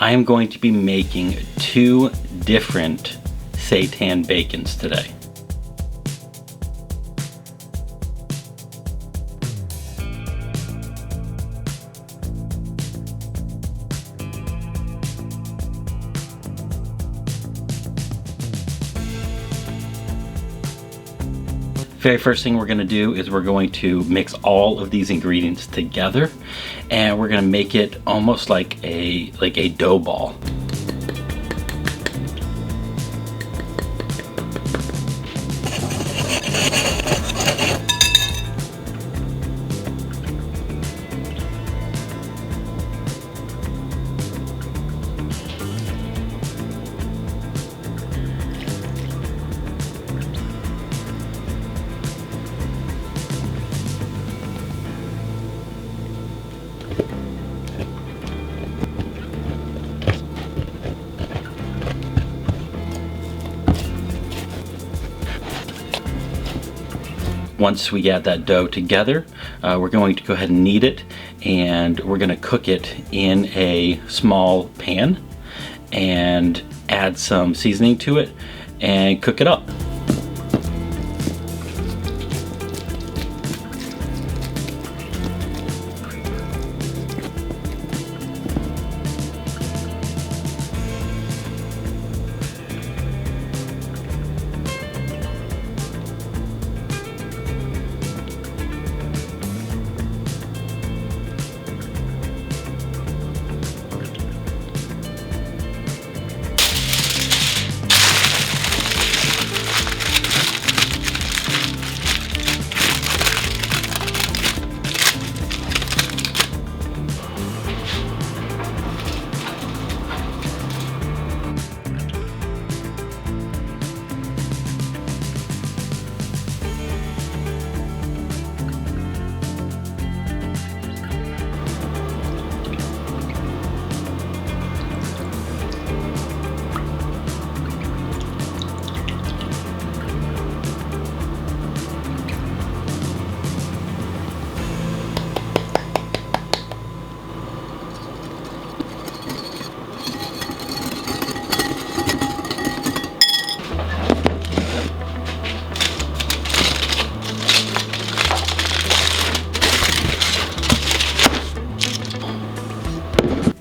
I am going to be making 2 different seitan bacons today. Very first thing we're going to do is we're going to mix all of these ingredients together, and we're going to make it almost like a dough ball. Once we get that dough together, we're going to go ahead and knead it, and we're going to cook it in a small pan and add some seasoning to it and cook it up.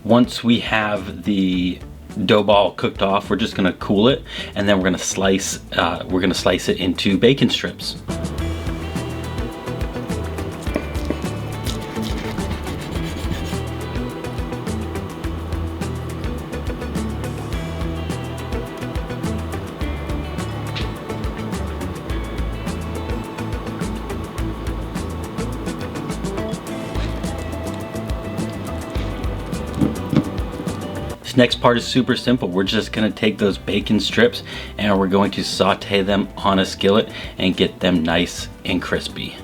Once we have the dough ball cooked off, we're just going to cool it, and then we're going to slice it into bacon strips. This next part is super simple. We're just going to take those bacon strips and we're going to saute them on a skillet and get them nice and crispy.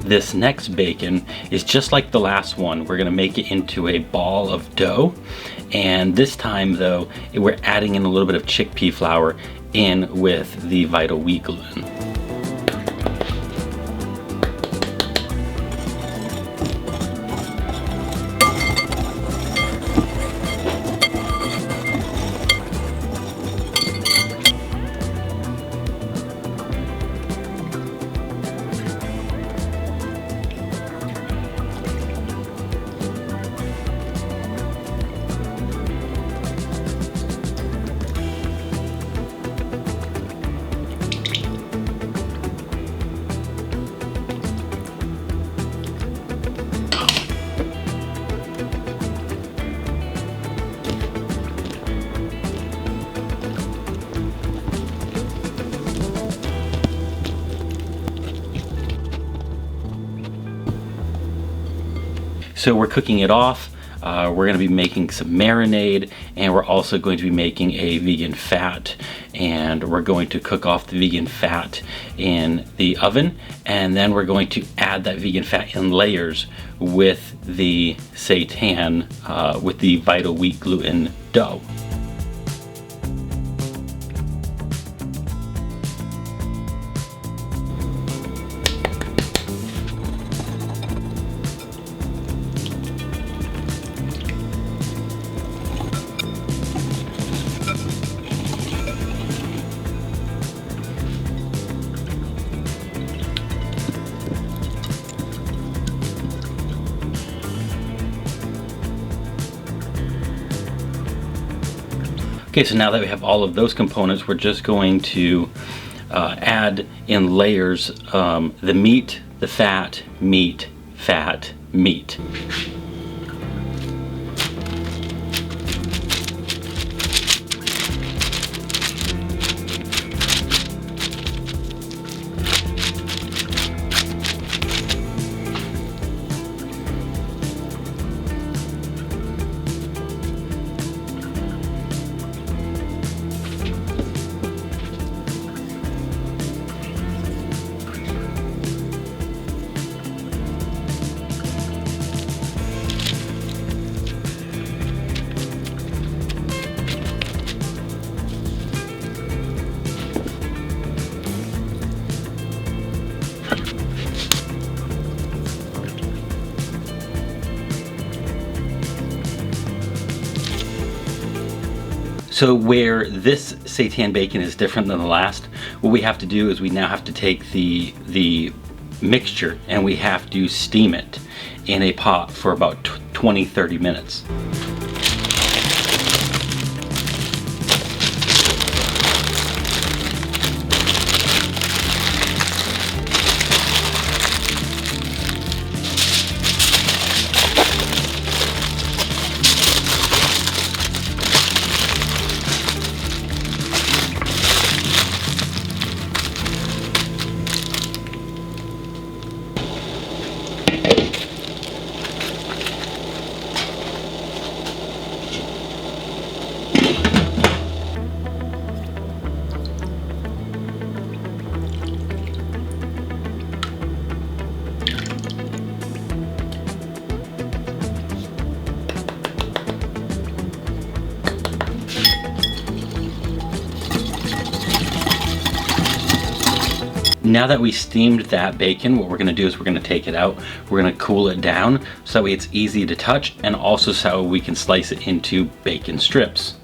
This next bacon is just like the last one. We're gonna make it into a ball of dough, and this time though we're adding in a little bit of chickpea flour in with the Vital Wheat gluten. So we're cooking it off. We're going to be making some marinade, and we're also going to be making a vegan fat, and we're going to cook off the vegan fat in the oven, and then we're going to add that vegan fat in layers with the seitan, with the Vital Wheat gluten dough. Okay, so now that we have all of those components, we're just going to add in layers the meat, the fat, meat, fat, meat. So where this seitan bacon is different than the last, what we have to do is we now have to take the mixture and we have to steam it in a pot for about 20-30 minutes. Now that we steamed that bacon, what we're going to do is we're going to take it out, we're going to cool it down so that way it's easy to touch, and also so we can slice it into bacon strips.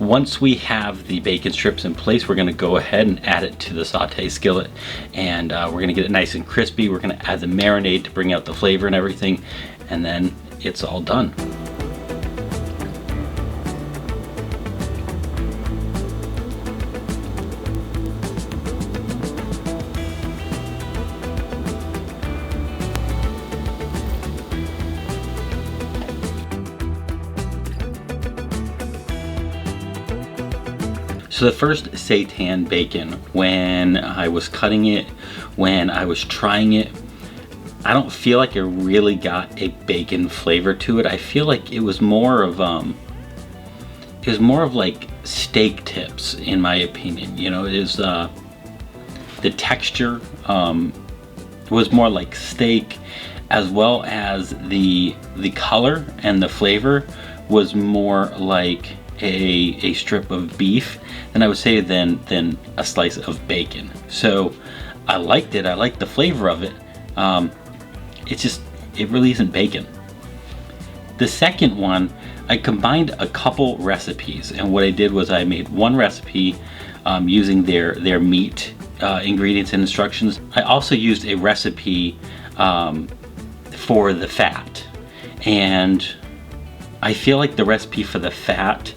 Once we have the bacon strips in place, we're going to go ahead and add it to the saute skillet, and we're going to get it nice and crispy. We're going to add the marinade to bring out the flavor and everything, and then it's all done. So the first seitan bacon, when I was cutting it, when I was trying it, I don't feel like it really got a bacon flavor to it. I feel like it was more of like steak tips, in my opinion. You know, it is the texture was more like steak, as well as the color and the flavor was more like a strip of beef than I would say than a slice of bacon. So I liked it. I liked the flavor of it. It's just, it really isn't bacon. The second one, I combined a couple recipes, and what I did was I made one recipe using their meat ingredients and instructions. I also used a recipe for the fat, and I feel like the recipe for the fat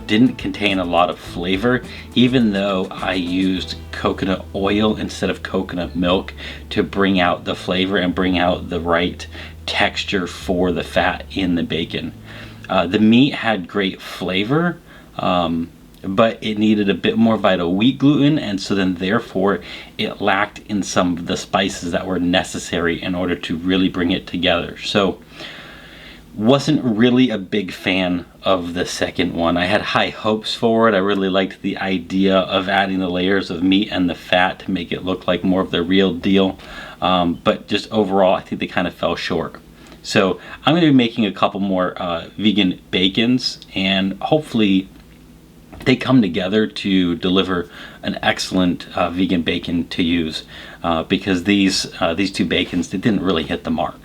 didn't contain a lot of flavor, even though I used coconut oil instead of coconut milk to bring out the flavor and bring out the right texture for the fat in the bacon. The meat had great flavor, but it needed a bit more vital wheat gluten, and so then therefore it lacked in some of the spices that were necessary in order to really bring it together. So wasn't really a big fan of the second one. I had high hopes for it. I really liked the idea of adding the layers of meat and the fat to make it look like more of the real deal, but just overall I think they kind of fell short. So I'm going to be making a couple more vegan bacons, and hopefully they come together to deliver an excellent vegan bacon to use, because these two bacons, they didn't really hit the mark.